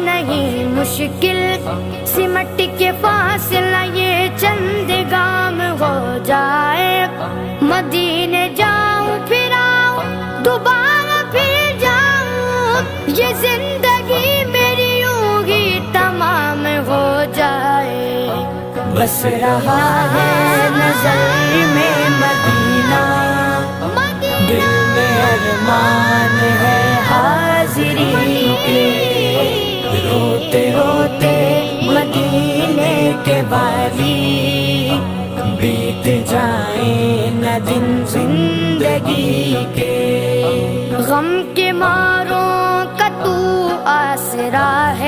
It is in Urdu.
نہیں مشکل سمٹ کے فاصلہ یہ چند گام ہو جائے، مدینے جاؤں پھر آؤں دوبارہ پھر جاؤں، یہ زندگی میری یوں ہی تمام ہو جائے، بس رہا ہے نظر میں مدینہ، دل میں ارمان ہے حاضری کے، روتے روتے مدینے کے والی، بیت جائیں نہ دن زندگی کے، غم کے ماروں کا تو آسرا ہے۔